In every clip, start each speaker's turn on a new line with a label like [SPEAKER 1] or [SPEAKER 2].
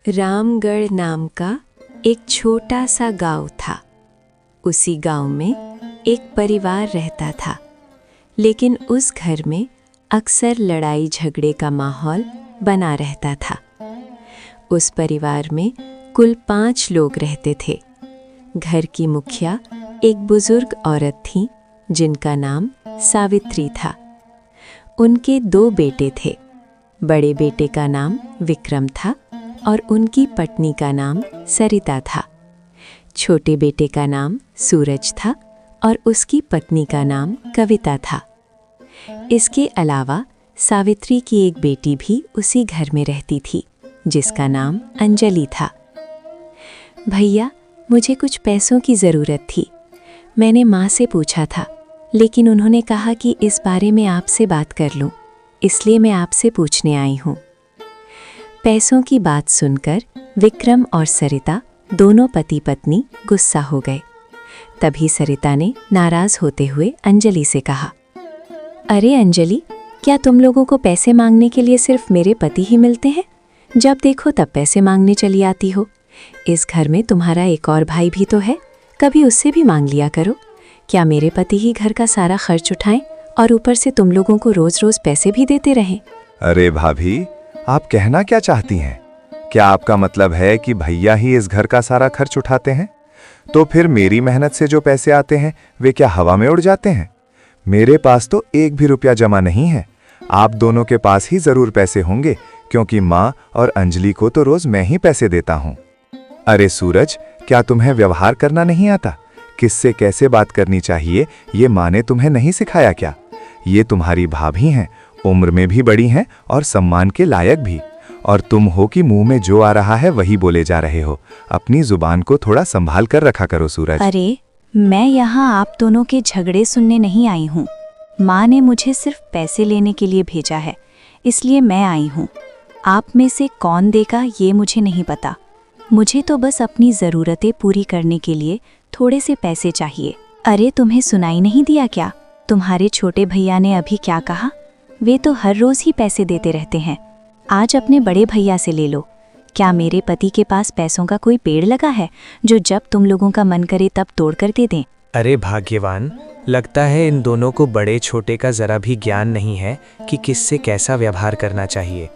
[SPEAKER 1] रामगढ़ नाम का एक छोटा सा गांव था। उसी गांव में एक परिवार रहता था, लेकिन उस घर में अक्सर लड़ाई झगड़े का माहौल बना रहता था। उस परिवार में कुल 5 लोग रहते थे। घर की मुखिया एक बुजुर्ग औरत थी जिनका नाम सावित्री था। उनके 2 बेटे थे। बड़े बेटे का नाम विक्रम था और उनकी पत्नी का नाम सरिता था। छोटे बेटे का नाम सूरज था और उसकी पत्नी का नाम कविता था। इसके अलावा सावित्री की एक बेटी भी उसी घर में रहती थी जिसका नाम अंजलि था। भैया, मुझे कुछ पैसों की ज़रूरत थी। मैंने माँ से पूछा था, लेकिन उन्होंने कहा कि इस बारे में आपसे बात कर लूँ, इसलिए मैं आपसे पूछने आई हूँ। पैसों की बात सुनकर विक्रम और सरिता दोनों पति पत्नी गुस्सा हो गए। तभी सरिता ने नाराज होते हुए अंजलि से कहा, अरे अंजलि, क्या तुम लोगों को पैसे मांगने के लिए सिर्फ मेरे पति ही मिलते हैं? जब देखो तब पैसे मांगने चली आती हो। इस घर में तुम्हारा एक और भाई भी तो है, कभी उससे भी मांग लिया करो। क्या मेरे पति ही घर का सारा खर्च उठाएं और ऊपर से तुम लोगों को रोज रोज पैसे भी देते रहें?
[SPEAKER 2] अरे भाभी, आप कहना क्या चाहती हैं? क्या आपका मतलब है कि भैया ही इस घर का सारा खर्च उठाते हैं? तो फिर मेरी मेहनत से जो पैसे आते हैं वे क्या हवा में उड़ जाते हैं? मेरे पास तो 1 भी रुपया जमा नहीं है। आप दोनों के पास ही जरूर पैसे होंगे, क्योंकि माँ और अंजलि को तो रोज मैं ही पैसे देता हूँ। अरे सूरज, क्या तुम्हें व्यवहार करना नहीं आता? किससे कैसे बात करनी चाहिए ये माँ ने तुम्हें नहीं सिखाया क्या? ये तुम्हारी भाभी हैं, उम्र में भी बड़ी हैं और सम्मान के लायक भी, और तुम हो कि मुंह में जो आ रहा है वही बोले जा रहे हो। अपनी जुबान को थोड़ा संभाल कर रखा करो सूरज।
[SPEAKER 3] अरे, मैं यहाँ आप दोनों के झगड़े सुनने नहीं आई हूँ। माँ ने मुझे सिर्फ पैसे लेने के लिए भेजा है, इसलिए मैं आई हूँ। आप में से कौन देगा ये मुझे नहीं पता। मुझे तो बस अपनी ज़रूरतें पूरी करने के लिए थोड़े से पैसे चाहिए। अरे, तुम्हें सुनाई नहीं दिया क्या? तुम्हारे छोटे भैया ने अभी क्या कहा? वे तो हर रोज़ ही पैसे देते रहते हैं। आज अपने बड़े भैया से ले लो। क्या मेरे पति के पास पैसों का कोई पेड़ लगा है जो जब तुम लोगों का मन करे तब तोड़ कर दे दें?
[SPEAKER 4] अरे भाग्यवान, लगता है इन दोनों को बड़े छोटे का जरा भी ज्ञान नहीं है कि किससे कैसा व्यवहार करना चाहिए।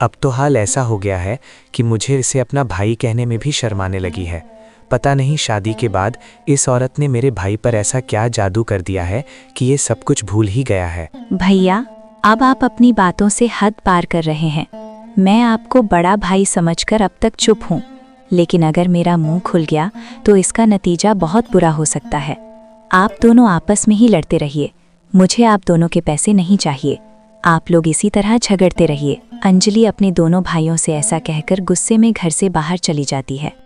[SPEAKER 4] अब तो हाल ऐसा हो गया है कि मुझे इसे अपना भाई कहने में भी शर्म आने लगी है। पता नहीं शादी के बाद इस औरत ने मेरे भाई पर ऐसा क्या जादू कर दिया है कि ये सब कुछ भूल ही गया है।
[SPEAKER 3] भैया, अब आप अपनी बातों से हद पार कर रहे हैं। मैं आपको बड़ा भाई समझकर अब तक चुप हूँ, लेकिन अगर मेरा मुंह खुल गया तो इसका नतीजा बहुत बुरा हो सकता है। आप दोनों आपस में ही लड़ते रहिए। मुझे आप दोनों के पैसे नहीं चाहिए। आप लोग इसी तरह झगड़ते रहिए। अंजलि अपने दोनों भाइयों से ऐसा कहकर गुस्से में घर से बाहर चली जाती है।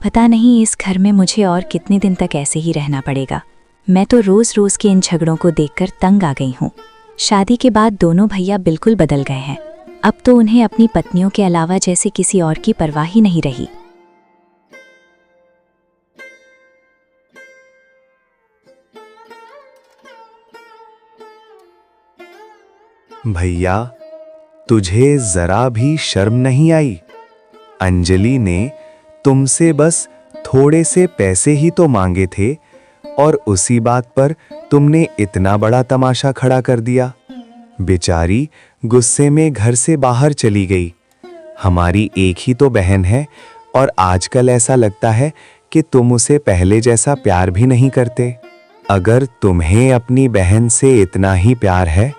[SPEAKER 3] पता नहीं इस घर में मुझे और कितने दिन तक ऐसे ही रहना पड़ेगा। मैं तो रोज रोज के इन झगड़ों को देखकर तंग आ गई हूँ। शादी के बाद दोनों भैया बिल्कुल बदल गए हैं। अब तो उन्हें अपनी पत्नियों के अलावा जैसे किसी और की परवाह ही नहीं रही।
[SPEAKER 2] भैया, तुझे जरा भी शर्म नहीं आई? अंजलि ने तुमसे बस थोड़े से पैसे ही तो मांगे थे और उसी बात पर तुमने इतना बड़ा तमाशा खड़ा कर दिया। बेचारी गुस्से में घर से बाहर चली गई। हमारी एक ही तो बहन है और आजकल ऐसा लगता है कि तुम उसे पहले जैसा प्यार भी नहीं करते। अगर तुम्हें अपनी बहन से इतना ही प्यार है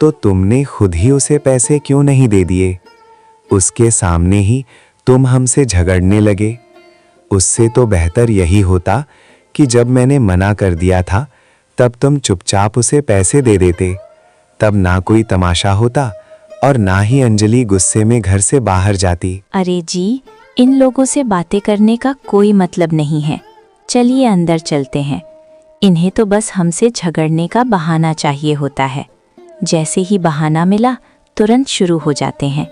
[SPEAKER 2] तो तुमने खुद ही उसे पैसे क्यों नहीं दे दिए? उसके सामने ही तुम हमसे झगड़ने लगे। उससे तो बेहतर यही होता कि जब मैंने मना कर दिया था तब तुम चुपचाप उसे पैसे दे देते। तब ना कोई तमाशा होता और ना ही अंजलि गुस्से में घर से बाहर जाती।
[SPEAKER 3] अरे जी, इन लोगों से बातें करने का कोई मतलब नहीं है। चलिए अंदर चलते हैं। इन्हें तो बस हमसे झगड़ने का बहाना चाहिए होता है। जैसे ही बहाना मिला तुरंत शुरू हो जाते हैं।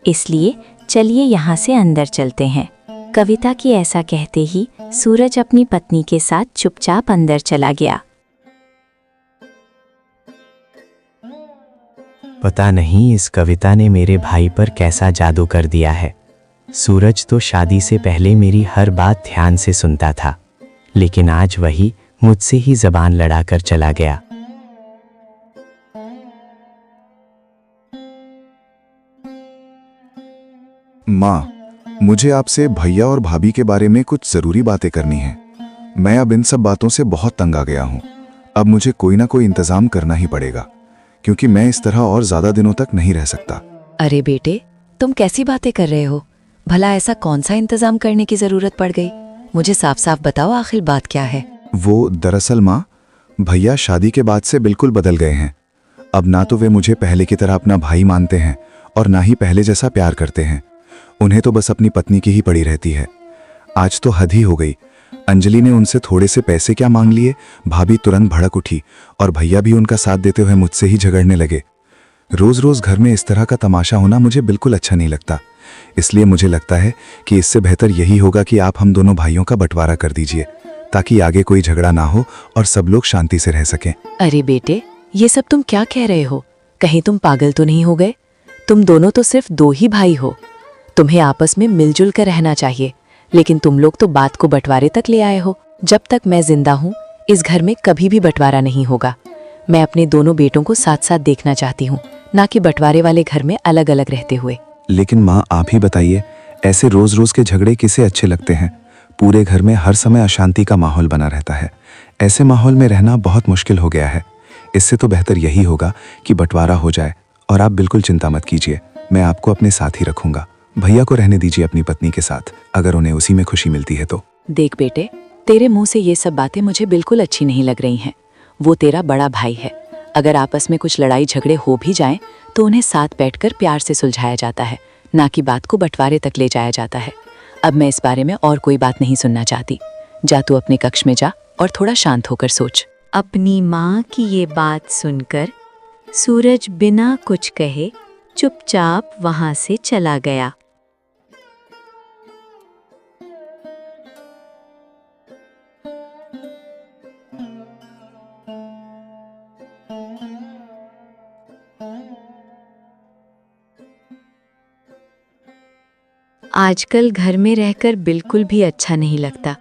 [SPEAKER 3] इसलिए चलिए यहाँ से अंदर चलते हैं। कविता की ऐसा कहते ही सूरज अपनी पत्नी के साथ चुपचाप अंदर चला गया।
[SPEAKER 5] पता नहीं इस कविता ने मेरे भाई पर कैसा जादू कर दिया है। सूरज तो शादी से पहले मेरी हर बात ध्यान से सुनता था, लेकिन आज वही मुझसे ही जबान लड़ाकर चला गया।
[SPEAKER 6] माँ, मुझे आपसे भैया और भाभी के बारे में कुछ जरूरी बातें करनी हैं। मैं अब इन सब बातों से बहुत तंग आ गया हूँ। अब मुझे कोई ना कोई इंतजाम करना ही पड़ेगा, क्योंकि मैं इस तरह और ज्यादा दिनों तक नहीं रह सकता।
[SPEAKER 7] अरे बेटे, तुम कैसी बातें कर रहे हो? भला ऐसा कौन सा इंतजाम करने की जरूरत पड़ गई? मुझे साफ साफ बताओ, आखिर बात क्या है?
[SPEAKER 6] वो दरअसल माँ, भैया शादी के बाद से बिल्कुल बदल गए हैं। अब ना तो वे मुझे पहले की तरह अपना भाई मानते हैं और ना ही पहले जैसा प्यार करते हैं। उन्हें तो बस अपनी पत्नी की ही पड़ी रहती है। आज तो हद ही हो गई। अंजलि ने उनसे थोड़े से पैसे क्या मांग लिए, भाभी तुरंत भड़क उठी और भैया भी उनका साथ देते हुए मुझसे ही झगड़ने लगे। रोज रोज घर में इस तरह का तमाशा होना मुझे बिल्कुल अच्छा नहीं लगता। इसलिए मुझे लगता है कि इससे बेहतर यही होगा कि आप हम दोनों भाइयों का बंटवारा कर दीजिए, ताकि आगे कोई झगड़ा ना हो और सब लोग शांति से रह सकें।
[SPEAKER 7] अरे बेटे, ये सब तुम क्या कह रहे हो? कहीं तुम पागल तो नहीं हो गए? तुम दोनों तो सिर्फ दो ही भाई हो। तुम्हें आपस में मिलजुल कर रहना चाहिए, लेकिन तुम लोग तो बात को बंटवारे तक ले आए हो। जब तक मैं जिंदा हूँ, इस घर में कभी भी बंटवारा नहीं होगा। मैं अपने दोनों बेटों को साथ साथ देखना चाहती हूँ, ना कि बंटवारे वाले घर में अलग अलग रहते हुए।
[SPEAKER 6] लेकिन माँ, आप ही बताइए, ऐसे रोज रोज के झगड़े किसे अच्छे लगते हैं? पूरे घर में हर समय अशांति का माहौल बना रहता है। ऐसे माहौल में रहना बहुत मुश्किल हो गया है। इससे तो बेहतर यही होगा कि बंटवारा हो जाए। और आप बिल्कुल चिंता मत कीजिए, मैं आपको अपने साथ ही रखूंगा। भैया को रहने दीजिए अपनी पत्नी के साथ, अगर उन्हें उसी में खुशी मिलती है तो।
[SPEAKER 7] देख बेटे, तेरे मुंह से ये सब बातें मुझे बिल्कुल अच्छी नहीं लग रही हैं। वो तेरा बड़ा भाई है। अगर आपस में कुछ लड़ाई झगड़े हो भी जाएं, तो उन्हें साथ बैठकर प्यार से सुलझाया जाता है, ना कि बात को बंटवारे तक ले जाया जाता है। अब मैं इस बारे में और कोई बात नहीं सुनना चाहती। जा तू अपने कक्ष में जा और थोड़ा शांत होकर सोच।
[SPEAKER 1] अपनी माँ की ये बात सुनकर सूरज बिना कुछ कहे चुपचाप वहां से चला गया। आजकल घर में रहकर बिल्कुल भी अच्छा नहीं लगता।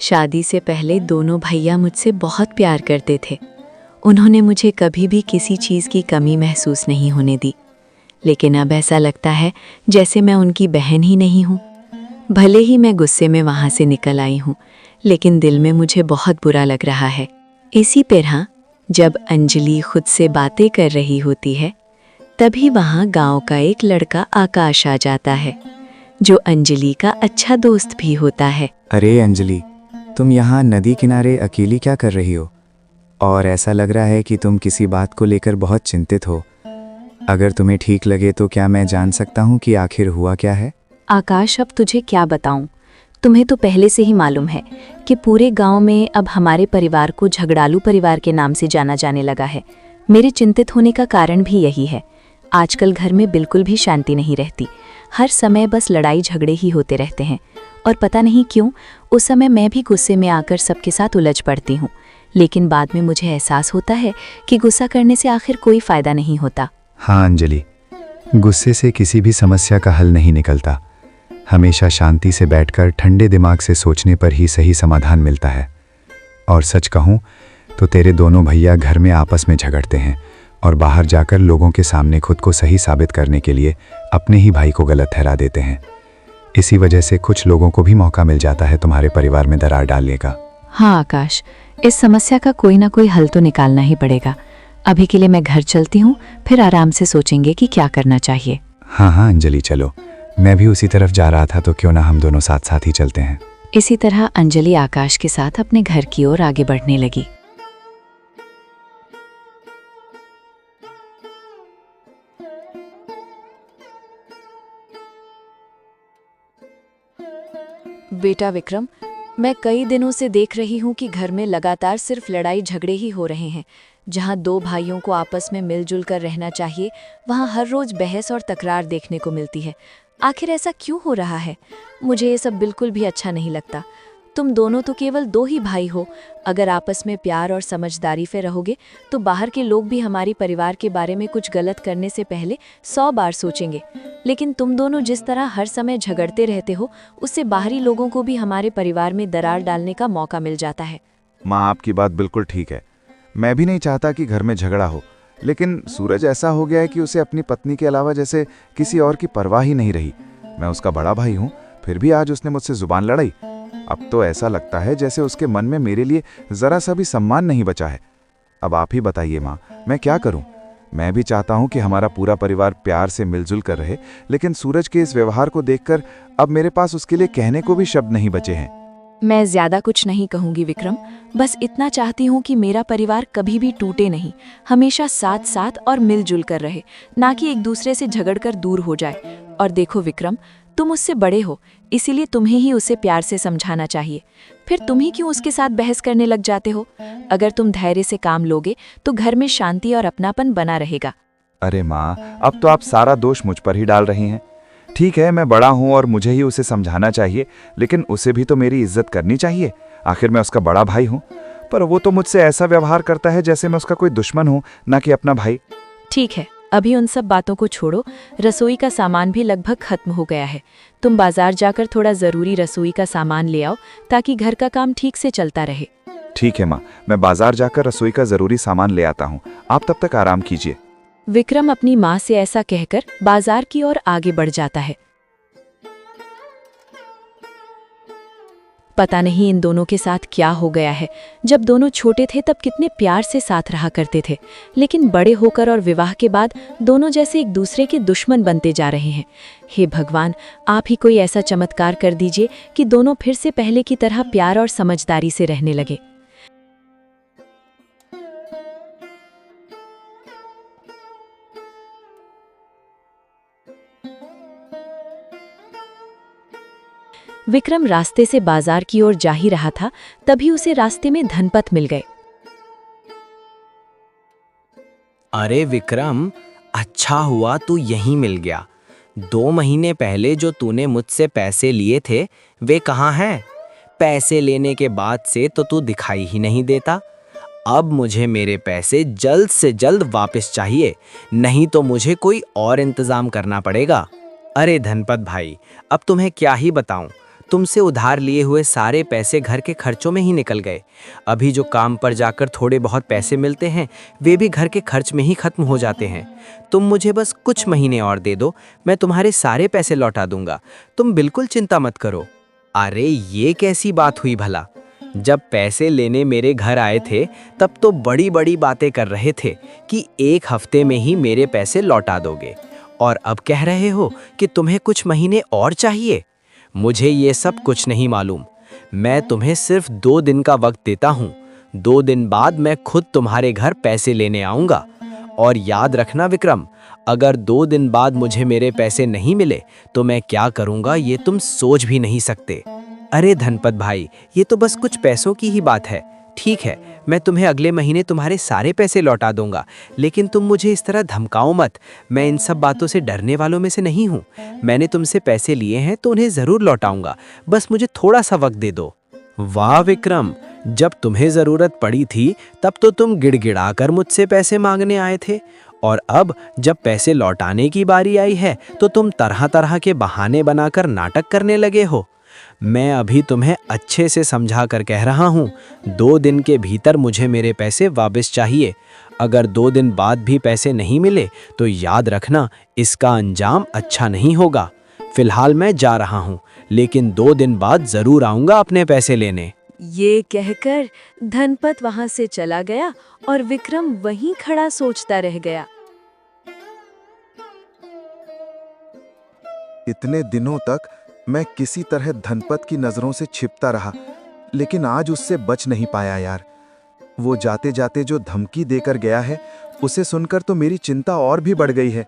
[SPEAKER 1] शादी से पहले दोनों भैया मुझसे बहुत प्यार करते थे। उन्होंने मुझे कभी भी किसी चीज़ की कमी महसूस नहीं होने दी। लेकिन अब ऐसा लगता है जैसे मैं उनकी बहन ही नहीं हूँ। भले ही मैं गुस्से में वहाँ से निकल आई हूँ, लेकिन दिल में मुझे बहुत बुरा लग रहा है। इसी तरह जब अंजलि खुद से बातें कर रही होती है, तभी वहाँ गांव का एक लड़का आकाश आ जाता है, जो अंजलि का अच्छा दोस्त भी होता है।
[SPEAKER 5] अरे अंजलि, तुम यहाँ नदी किनारे अकेली क्या कर रही हो? और ऐसा लग रहा है कि तुम किसी बात को लेकर बहुत चिंतित हो। अगर तुम्हें ठीक लगे तो क्या मैं जान सकता हूँ कि आखिर हुआ क्या है?
[SPEAKER 3] आकाश, अब तुझे क्या बताऊं? तुम्हें तो पहले से ही मालूम है कि पूरे गांव में अब हमारे परिवार को झगड़ालू परिवार के नाम से जाना जाने लगा है। मेरे चिंतित होने का कारण भी यही है। आजकल घर में बिल्कुल भी शांति नहीं रहती। हर समय बस लड़ाई झगड़े ही होते रहते हैं, और पता नहीं क्यों उस समय मैं भी गुस्से में आकर सबके साथ उलझ पड़ती हूँ। लेकिन बाद में मुझे एहसास होता है कि गुस्सा करने से आखिर कोई फायदा नहीं होता।
[SPEAKER 2] हाँ अंजलि, गुस्से से किसी भी समस्या का हल नहीं निकलता। हमेशा शांति से बैठकर ठंडे दिमाग से सोचने पर ही सही समाधान मिलता है। और सच कहूँ तो तेरे दोनों भैया घर में आपस में झगड़ते हैं और बाहर जाकर लोगों के सामने खुद को सही साबित करने के लिए अपने ही भाई को गलत ठहरा देते हैं। इसी वजह से कुछ लोगों को भी मौका मिल जाता है तुम्हारे परिवार में दरार डालने का।
[SPEAKER 3] हाँ आकाश, इस समस्या का कोई ना कोई हल तो निकालना ही पड़ेगा। अभी के लिए मैं घर चलती हूँ, फिर आराम से सोचेंगे कि क्या करना चाहिए।
[SPEAKER 2] हाँ हाँ अंजलि, चलो। मैं भी उसी तरफ जा रहा था, तो क्यों ना हम दोनों साथ साथ ही चलते हैं।
[SPEAKER 3] इसी तरह अंजलि आकाश के साथ अपने घर की ओर आगे बढ़ने लगी।
[SPEAKER 7] बेटा विक्रम, मैं कई दिनों से देख रही हूँ कि घर में लगातार सिर्फ लड़ाई झगड़े ही हो रहे हैं।
[SPEAKER 3] जहाँ दो भाइयों को आपस में मिलजुल कर रहना चाहिए, वहाँ हर रोज बहस और तकरार देखने को मिलती है। आखिर ऐसा क्यों हो रहा है? मुझे ये सब बिल्कुल भी अच्छा नहीं लगता। तुम दोनों तो केवल दो ही भाई हो। अगर आपस में प्यार और समझदारी से रहोगे तो बाहर के लोग भी हमारी परिवार के बारे में कुछ गलत करने से पहले 100 बार सोचेंगे। लेकिन तुम दोनों जिस तरह हर समय झगड़ते रहते हो, उससे बाहरी लोगों को भी हमारे परिवार में दरार डालने का मौका मिल जाता है।
[SPEAKER 6] माँ, आपकी बात बिल्कुल ठीक है। मैं भी नहीं चाहता कि घर में झगड़ा हो, लेकिन सूरज ऐसा हो गया है कि उसे अपनी पत्नी के अलावा जैसे किसी और की परवाह ही नहीं रही। मैं उसका बड़ा भाई हूँ, फिर भी आज उसने मुझसे जुबान लड़ाई। अब तो ऐसा लगता है जैसे उसके मन में मेरे लिए जरा सा भी सम्मान नहीं बचा है। अब आप ही बताइए माँ, मैं क्या करूँ? मैं भी चाहता हूँ कि हमारा पूरा परिवार प्यार से मिलजुल कर रहे, लेकिन सूरज के इस व्यवहार को देखकर अब मेरे पास उसके लिए कहने को भी शब्द नहीं बचे हैं।
[SPEAKER 3] मैं ज्यादा कुछ नहीं कहूंगी विक्रम, बस इतना चाहती हूँ कि मेरा परिवार कभी भी टूटे नहीं, हमेशा साथ साथ और मिलजुल कर रहे, ना कि एक दूसरे से झगड़कर दूर हो जाए। और देखो विक्रम, तुम उससे बड़े हो, इसीलिए तुम्हें ही उसे प्यार से समझाना चाहिए। फिर तुम ही क्यों उसके साथ बहस करने लग जाते हो? अगर तुम धैर्य से काम लोगे तो घर में शांति और अपनापन बना रहेगा।
[SPEAKER 6] अरे माँ, अब तो आप सारा दोष मुझ पर ही डाल रही हैं। ठीक है, मैं बड़ा हूँ और मुझे ही उसे समझाना चाहिए, लेकिन उसे भी तो मेरी इज्जत करनी चाहिए। आखिर मैं उसका बड़ा भाई हूँ। पर वो तो मुझसे ऐसा व्यवहार करता है जैसे मैं उसका कोई दुश्मन हूँ, ना कि अपना भाई।
[SPEAKER 3] ठीक है, अभी उन सब बातों को छोड़ो। रसोई का सामान भी लगभग खत्म हो गया है। तुम बाजार जाकर थोड़ा जरूरी रसोई का सामान ले आओ ताकि घर का काम ठीक से चलता रहे।
[SPEAKER 6] ठीक है माँ, मैं बाजार जाकर रसोई का जरूरी सामान ले आता हूँ। आप तब तक आराम कीजिए।
[SPEAKER 3] विक्रम अपनी माँ से ऐसा कहकर बाजार की ओर आगे बढ़ जाता है। पता नहीं इन दोनों के साथ क्या हो गया है। जब दोनों छोटे थे तब कितने प्यार से साथ रहा करते थे, लेकिन बड़े होकर और विवाह के बाद दोनों जैसे एक दूसरे के दुश्मन बनते जा रहे हैं। हे भगवान, आप ही कोई ऐसा चमत्कार कर दीजिए कि दोनों फिर से पहले की तरह प्यार और समझदारी से रहने लगे। विक्रम रास्ते से बाजार की ओर जा ही रहा था, तभी उसे रास्ते में धनपत मिल गए।
[SPEAKER 8] अरे विक्रम, अच्छा हुआ तू यहीं मिल गया। 2 महीने पहले जो तूने मुझसे पैसे लिए थे वे कहाँ हैं? पैसे लेने के बाद से तो तू दिखाई ही नहीं देता। अब मुझे मेरे पैसे जल्द से जल्द वापस चाहिए, नहीं तो मुझे कोई और इंतजाम करना पड़ेगा। अरे धनपत भाई, अब तुम्हें क्या ही बताऊं, तुमसे उधार लिए हुए सारे पैसे घर के खर्चों में ही निकल गए। अभी जो काम पर जाकर थोड़े बहुत पैसे मिलते हैं वे भी घर के खर्च में ही खत्म हो जाते हैं। तुम मुझे बस कुछ महीने और दे दो, मैं तुम्हारे सारे पैसे लौटा दूंगा। तुम बिल्कुल चिंता मत करो। अरे ये कैसी बात हुई भला? जब पैसे लेने मेरे घर आए थे तब तो बड़ी बड़ी बातें कर रहे थे कि 1 हफ्ते में ही मेरे पैसे लौटा दोगे, और अब कह रहे हो कि तुम्हें कुछ महीने और चाहिए। मुझे ये सब कुछ नहीं मालूम। मैं तुम्हें सिर्फ 2 दिन का वक्त देता हूँ। 2 दिन बाद मैं खुद तुम्हारे घर पैसे लेने आऊँगा। और याद रखना विक्रम, अगर 2 दिन बाद मुझे मेरे पैसे नहीं मिले तो मैं क्या करूँगा ये तुम सोच भी नहीं सकते। अरे धनपत भाई, ये तो बस कुछ पैसों की ही बात है। ठीक है, मैं तुम्हें अगले महीने तुम्हारे सारे पैसे लौटा दूंगा, लेकिन तुम मुझे इस तरह धमकाओ मत। मैं इन सब बातों से डरने वालों में से नहीं हूँ। मैंने तुमसे पैसे लिए हैं तो उन्हें ज़रूर लौटाऊंगा, बस मुझे थोड़ा सा वक्त दे दो। वाह विक्रम, जब तुम्हें ज़रूरत पड़ी थी तब तो तुम गिड़गिड़ाकर मुझसे पैसे मांगने आए थे, और अब जब पैसे लौटाने की बारी आई है तो तुम तरह तरह के बहाने बनाकर नाटक करने लगे हो। मैं अभी तुम्हें अच्छे से समझा कर कह रहा हूँ, 2 दिन के भीतर मुझे मेरे पैसे वापस चाहिए। अगर 2 दिन बाद भी पैसे नहीं मिले तो याद रखना इसका अंजाम अच्छा नहीं होगा। फिलहाल मैं जा रहा हूँ, लेकिन 2 दिन बाद ज़रूर आऊँगा अपने पैसे लेने।
[SPEAKER 1] ये कहकर धनपत वहां से चला गया और विक्रम वहीं खड़ा सोचता रह गया।
[SPEAKER 6] इतने दिनों तक मैं किसी तरह धनपत की नजरों से छिपता रहा, लेकिन आज उससे बच नहीं पाया यार। वो जाते जाते जो धमकी देकर गया है उसे सुनकर तो मेरी चिंता और भी बढ़ गई है।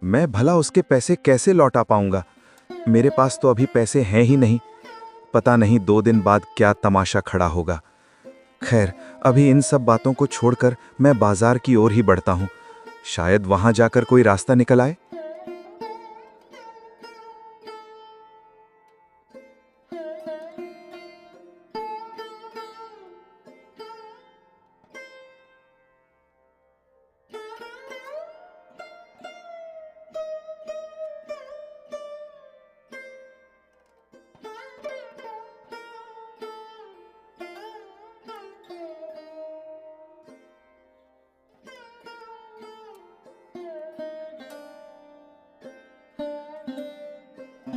[SPEAKER 6] मैं भला उसके पैसे कैसे लौटा पाऊंगा? मेरे पास तो अभी पैसे हैं ही नहीं। पता नहीं 2 दिन बाद क्या तमाशा खड़ा होगा। खैर, अभी इन सब बातों को छोड़कर मैं बाजार की ओर ही बढ़ता हूँ। शायद वहां जाकर कोई रास्ता निकल आए।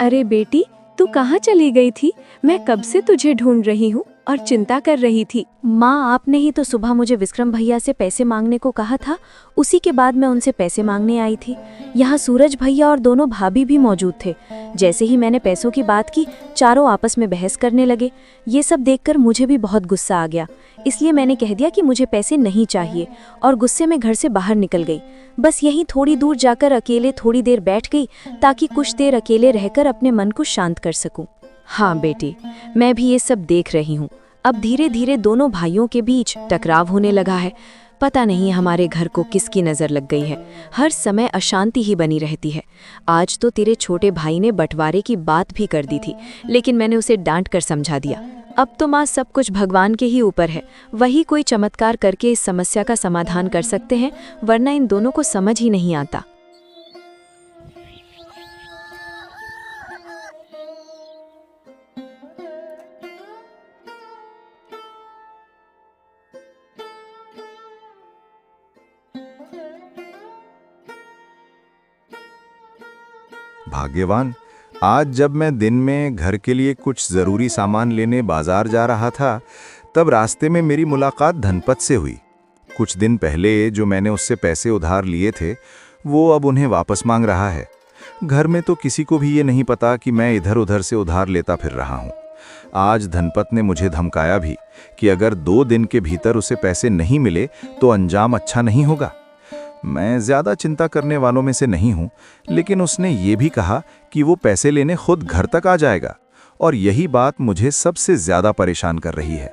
[SPEAKER 1] अरे बेटी, तू कहाँ चली गई थी? मैं कब से तुझे ढूंढ रही हूँ और चिंता कर रही थी।
[SPEAKER 3] माँ, आपने ही तो सुबह मुझे विक्रम भैया से पैसे मांगने को कहा था। उसी के बाद मैं उनसे पैसे मांगने आई थी। यहाँ सूरज भैया और दोनों भाभी भी मौजूद थे। जैसे ही मैंने पैसों की बात की, चारों आपस में बहस करने लगे। ये सब देखकर मुझे भी बहुत गुस्सा आ गया। इसलिए मैंने कह दिया कि मुझे पैसे नहीं चाहिए और गुस्से में घर से बाहर निकल गई। बस यहीं थोड़ी दूर जाकर अकेले थोड़ी देर बैठ गई ताकि कुछ देर अकेले रहकर अपने मन को शांत कर सकूं। हाँ बेटी, मैं भी ये सब देख रही हूँ। अब धीरे धीरे दोनों भाइयों के बीच टकराव होने लगा है। पता नहीं हमारे घर को किसकी नज़र लग गई है। हर समय अशांति ही बनी रहती है। आज तो तेरे छोटे भाई ने बंटवारे की बात भी कर दी थी, लेकिन मैंने उसे डांट कर समझा दिया। अब तो माँ, सब कुछ भगवान के ही ऊपर है। वही कोई चमत्कार करके इस समस्या का समाधान कर सकते हैं, वरना इन दोनों को समझ ही नहीं आता।
[SPEAKER 6] भाग्यवान, आज जब मैं दिन में घर के लिए कुछ ज़रूरी सामान लेने बाजार जा रहा था, तब रास्ते में मेरी मुलाकात धनपत से हुई। कुछ दिन पहले जो मैंने उससे पैसे उधार लिए थे, वो अब उन्हें वापस मांग रहा है। घर में तो किसी को भी ये नहीं पता कि मैं इधर उधर से उधार लेता फिर रहा हूँ। आज धनपत ने मुझे धमकाया भी कि अगर 2 दिन के भीतर उसे पैसे नहीं मिले तो अंजाम अच्छा नहीं होगा। मैं ज़्यादा चिंता करने वालों में से नहीं हूँ, लेकिन उसने ये भी कहा कि वो पैसे लेने खुद घर तक आ जाएगा, और यही बात मुझे सबसे ज़्यादा परेशान कर रही है।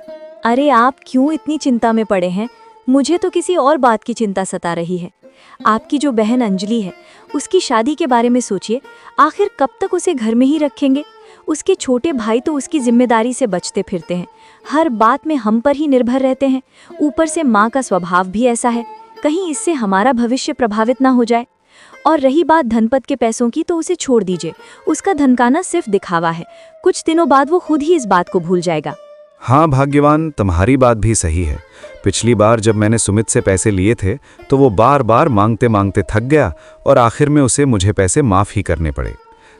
[SPEAKER 3] अरे आप क्यों इतनी चिंता में पड़े हैं? मुझे तो किसी और बात की चिंता सता रही है। आपकी जो बहन अंजलि है, उसकी शादी के बारे में सोचिए। आखिर कब तक उसे घर में ही रखेंगे? उसके छोटे भाई तो उसकी जिम्मेदारी से बचते फिरते हैं, हर बात में हम पर ही निर्भर रहते हैं। ऊपर से माँ का स्वभाव भी ऐसा है, कहीं इससे हमारा भविष्य प्रभावित ना हो जाए। और रही बात धनपत के पैसों की, तो उसे छोड़ दीजिए। उसका धनकाना सिर्फ दिखावा है। कुछ दिनों बाद वो खुद ही इस बात को भूल जाएगा।
[SPEAKER 2] हाँ भाग्यवान, तुम्हारी बात भी सही है। पिछली बार जब मैंने सुमित से पैसे लिए थे तो वो बार बार मांगते मांगते थक गया और आखिर में उसे मुझे पैसे माफ़ ही करने पड़े।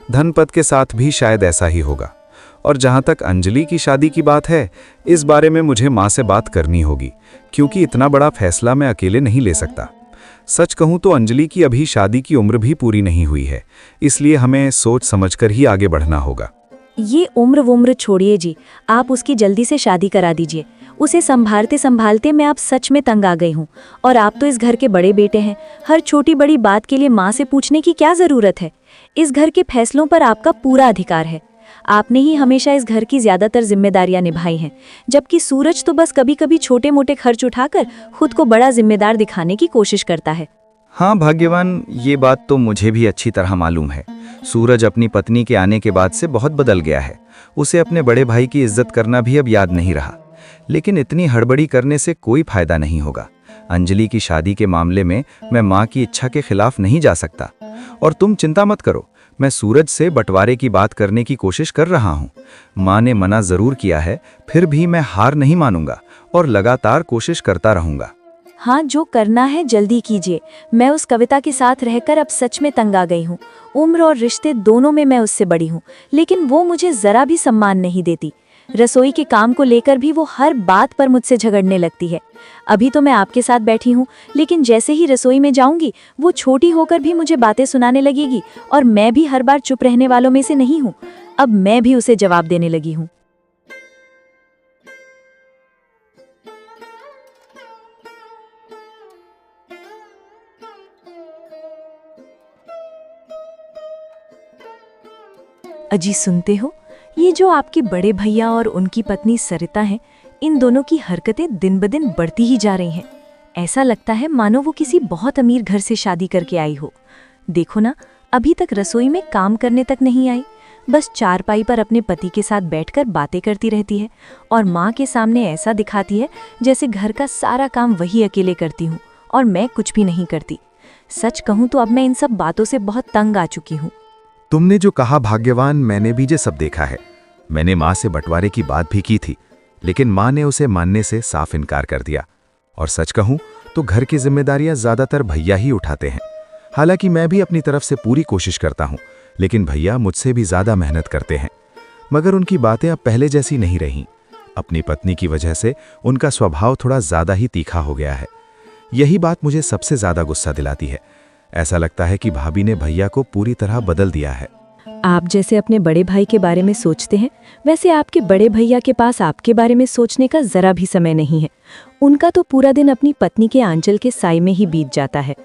[SPEAKER 2] धनपत के साथ भी शायद ऐसा ही होगा। और जहाँ तक अंजलि की शादी की बात है, इस बारे में मुझे माँ से बात करनी होगी, क्योंकि इतना बड़ा फैसला मैं अकेले नहीं ले सकता। सच कहूँ तो अंजलि की अभी शादी की उम्र भी पूरी नहीं हुई है, इसलिए हमें सोच समझकर ही आगे बढ़ना होगा।
[SPEAKER 3] ये उम्र छोड़िए जी, आप उसकी जल्दी से शादी करा दीजिए। उसे संभालते संभालते मैं अब सच में तंग आ गई हूँ। और आप तो इस घर के बड़े बेटे हैं, हर छोटी बड़ी बात के लिए माँ से पूछने की क्या ज़रूरत है? इस घर के फैसलों पर आपका पूरा अधिकार है। आपने ही हमेशा इस घर की ज़्यादातर जिम्मेदारियां निभाई हैं, जबकि सूरज तो बस कभी कभी छोटे मोटे खर्च उठाकर खुद को बड़ा जिम्मेदार दिखाने की कोशिश करता है।
[SPEAKER 9] हाँ भाग्यवान, ये बात तो मुझे भी अच्छी तरह मालूम है। सूरज अपनी पत्नी के आने के बाद से बहुत बदल गया है। उसे अपने बड़े भाई की इज्जत करना भी अब याद नहीं रहा। लेकिन इतनी हड़बड़ी करने से कोई फायदा नहीं होगा। अंजलि की शादी के मामले में मैं माँ की इच्छा के खिलाफ नहीं जा सकता। और तुम चिंता मत करो, मैं सूरज से बंटवारे की बात करने की कोशिश कर रहा हूँ। माँ ने मना जरूर किया है, फिर भी मैं हार नहीं मानूंगा और लगातार कोशिश करता रहूंगा।
[SPEAKER 3] हाँ, जो करना है जल्दी कीजिए। मैं उस कविता के साथ रहकर अब सच में तंग आ गई हूँ। उम्र और रिश्ते दोनों में मैं उससे बड़ी हूँ, लेकिन वो मुझे जरा भी सम्मान नहीं देती। रसोई के काम को लेकर भी वो हर बात पर मुझसे झगड़ने लगती है। अभी तो मैं आपके साथ बैठी हूँ, लेकिन जैसे ही रसोई में जाऊंगी वो छोटी होकर भी मुझे बातें सुनाने लगेगी, और मैं भी हर बार चुप रहने वालों में से नहीं हूँ। अब मैं भी उसे जवाब देने लगी हूँ। अजी, सुनते हो? ये जो आपके बड़े भैया और उनकी पत्नी सरिता हैं, इन दोनों की हरकतें दिन ब दिन बढ़ती ही जा रही हैं। ऐसा लगता है मानो वो किसी बहुत अमीर घर से शादी करके आई हो। देखो ना, अभी तक रसोई में काम करने तक नहीं आई, बस चारपाई पर अपने पति के साथ बैठकर बातें करती रहती है और माँ के सामने ऐसा दिखाती है जैसे घर का सारा काम वही अकेले करती हूँ और मैं कुछ भी नहीं करती। सच कहूँ तो अब मैं इन सब बातों से बहुत तंग आ चुकी हूँ।
[SPEAKER 9] तुमने जो कहा भाग्यवान, मैंने भी ये सब देखा है। मैंने माँ से बंटवारे की बात भी की थी, लेकिन माँ ने उसे मानने से साफ इनकार कर दिया। और सच कहूँ तो घर की जिम्मेदारियां ज्यादातर भैया ही उठाते हैं। हालांकि मैं भी अपनी तरफ से पूरी कोशिश करता हूँ, लेकिन भैया मुझसे भी ज्यादा मेहनत करते हैं। मगर उनकी बातें अब पहले जैसी नहीं रहीं। अपनी पत्नी की वजह से उनका स्वभाव थोड़ा ज्यादा ही तीखा हो गया है। यही बात मुझे सबसे ज्यादा गुस्सा दिलाती है। ऐसा लगता है कि भाभी ने भैया को पूरी तरह बदल दिया है।
[SPEAKER 3] आप जैसे अपने बड़े भाई के बारे में सोचते हैं, वैसे आपके बड़े भैया के पास आपके बारे में सोचने का जरा भी समय नहीं है। उनका तो पूरा दिन अपनी पत्नी के आंचल के साए में ही बीत जाता है।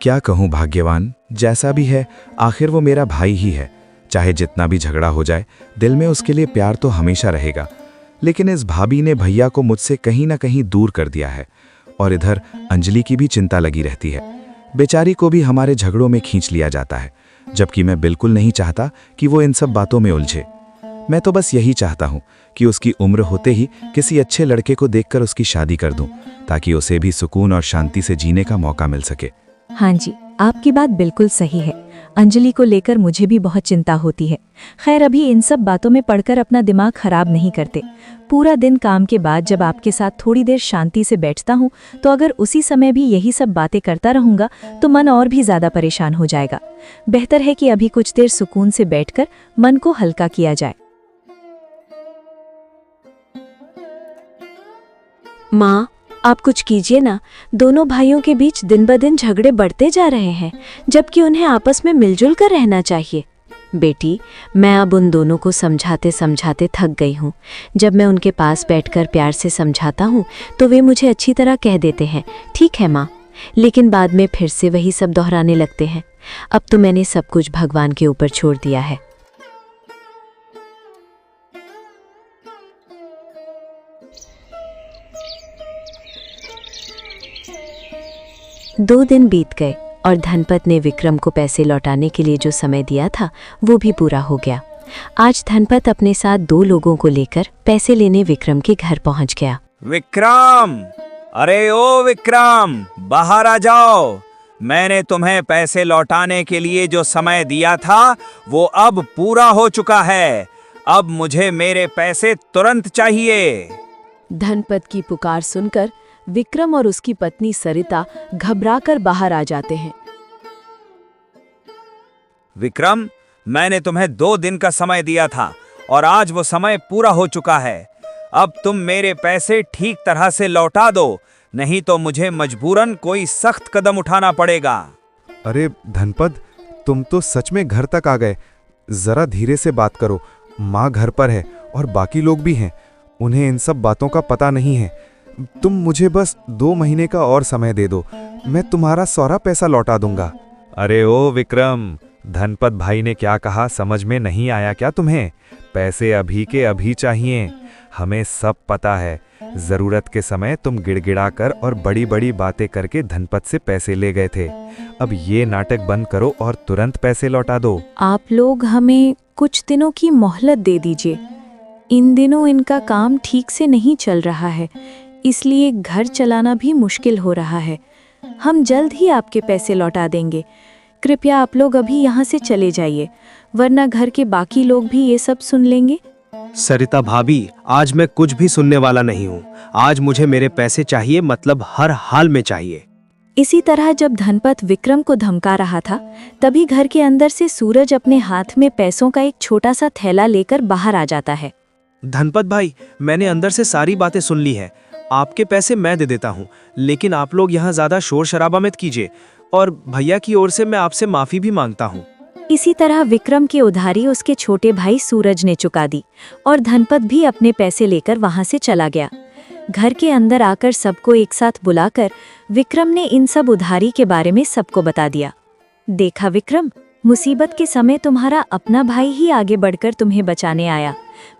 [SPEAKER 6] क्या कहूँ भाग्यवान, जैसा भी है आखिर वो मेरा भाई ही है। चाहे जितना भी झगड़ा हो जाए, दिल में उसके लिए प्यार तो हमेशा रहेगा। लेकिन इस भाभी ने भैया को मुझसे कहीं ना कहीं दूर कर दिया है। और इधर अंजलि की भी चिंता लगी रहती है। बेचारी को भी हमारे झगड़ों में खींच लिया जाता है, जबकि मैं बिल्कुल नहीं चाहता कि वो इन सब बातों में उलझे। मैं तो बस यही चाहता हूँ कि उसकी उम्र होते ही किसी अच्छे लड़के को देखकर उसकी शादी कर दूं, ताकि उसे भी सुकून और शांति से जीने का मौका मिल सके।
[SPEAKER 3] हाँ जी, आपकी बात बिल्कुल सही है। अंजलि को लेकर मुझे भी बहुत चिंता होती है। खैर, अभी इन सब बातों में पड़कर अपना दिमाग खराब नहीं करते। पूरा दिन काम के बाद जब आपके साथ थोड़ी देर शांति से बैठता हूँ, तो अगर उसी समय भी यही सब बातें करता रहूँगा तो मन और भी ज़्यादा परेशान हो जाएगा। बेहतर है कि अभी कुछ देर सुकून से बैठकर मन को हल्का किया जाए।
[SPEAKER 1] माँ, आप कुछ कीजिए ना। दोनों भाइयों के बीच दिन ब दिन झगड़े बढ़ते जा रहे हैं, जबकि उन्हें आपस में मिलजुल कर रहना चाहिए। बेटी, मैं अब उन दोनों को समझाते समझाते थक गई हूँ। जब मैं उनके पास बैठकर प्यार से समझाता हूँ तो वे मुझे अच्छी तरह कह देते हैं, ठीक है माँ, लेकिन बाद में फिर से वही सब दोहराने लगते हैं। अब तो मैंने सब कुछ भगवान के ऊपर छोड़ दिया है। दो दिन बीत गए और धनपत ने विक्रम को पैसे लौटाने के लिए जो समय दिया था वो भी पूरा हो गया। आज धनपत अपने साथ 2 लोगों को लेकर पैसे लेने विक्रम के घर पहुंच गया।
[SPEAKER 8] विक्रम, अरे ओ विक्रम, बाहर आ जाओ। मैंने तुम्हें पैसे लौटाने के लिए जो समय दिया था वो अब पूरा हो चुका है। अब मुझे मेरे पैसे तुरंत चाहिए।
[SPEAKER 7] धनपत की पुकार सुनकर विक्रम और उसकी पत्नी सरिता घबराकर बाहर आ जाते हैं।
[SPEAKER 8] विक्रम, मैंने तुम्हें 2 दिन का समय दिया था और आज वो समय पूरा हो चुका है। अब तुम मेरे पैसे ठीक तरह से लौटा दो, नहीं तो मुझे मजबूरन कोई सख्त कदम उठाना पड़ेगा।
[SPEAKER 2] अरे धनपद, तुम तो सच में घर तक आ गए। जरा धीरे से बात करो। माँ घर पर है और बाकी लोग भी हैं। उन्हें इन सब बातों का पता नहीं है। तुम मुझे बस 2 महीने का और समय दे दो, मैं तुम्हारा सारा पैसा लौटा दूंगा।
[SPEAKER 9] अरे ओ विक्रम, धनपत भाई ने क्या कहा समझ में नहीं आया क्या तुम्हें? पैसे अभी के अभी चाहिए। हमें सब पता है। जरूरत के समय तुम गिड़गिड़ाकर और बड़ी बड़ी बातें करके धनपत से पैसे ले गए थे। अब ये नाटक बंद करो और तुरंत पैसे लौटा दो।
[SPEAKER 3] आप लोग हमें कुछ दिनों की मोहलत दे दीजिए। इन दिनों इनका काम ठीक से नहीं चल रहा है, इसलिए घर चलाना भी मुश्किल हो रहा है। हम जल्द ही आपके पैसे लौटा देंगे। कृपया आप लोग अभी यहाँ से चले जाइए, वरना घर के बाकी लोग भी ये सब सुन लेंगे।
[SPEAKER 10] सरिता भाभी, आज मैं कुछ भी सुनने वाला नहीं हूँ। आज मुझे मेरे पैसे चाहिए, मतलब हर हाल में चाहिए।
[SPEAKER 3] इसी तरह जब धनपत विक्रम को धमका रहा था, तभी घर के अंदर से सूरज अपने हाथ में पैसों का एक छोटा सा थैला लेकर बाहर आ जाता है।
[SPEAKER 10] धनपत भाई, मैंने अंदर से सारी बातें सुन ली है। आपके पैसे मैं दे देता हूँ, लेकिन आप लोग यहाँ ज्यादा शोर शराबा मत कीजिए, और भैया की ओर से मैं आपसे माफी भी मांगता हूँ।
[SPEAKER 3] इसी तरह विक्रम की उधारी उसके छोटे भाई सूरज ने चुका दी और धनपत भी अपने पैसे लेकर वहां से चला गया। घर के अंदर आकर सबको एक साथ बुलाकर विक्रम ने इन सब उधारी के बारे में सबको बता दिया। देखा विक्रम, मुसीबत के समय तुम्हारा अपना भाई ही आगे बढ़कर तुम्हें बचाने आया।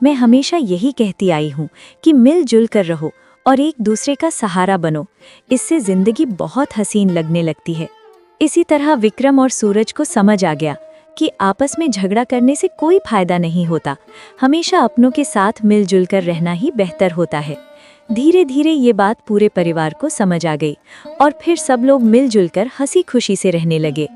[SPEAKER 3] मैं हमेशा यही कहती आई हूँ कि मिलजुल कर रहो और एक दूसरे का सहारा बनो। इससे जिंदगी बहुत हसीन लगने लगती है। इसी तरह विक्रम और सूरज को समझ आ गया कि आपस में झगड़ा करने से कोई फायदा नहीं होता। हमेशा अपनों के साथ मिलजुल कर रहना ही बेहतर होता है। धीरे धीरे ये बात पूरे परिवार को समझ आ गई और फिर सब लोग मिलजुल कर हंसी खुशी से रहने लगे।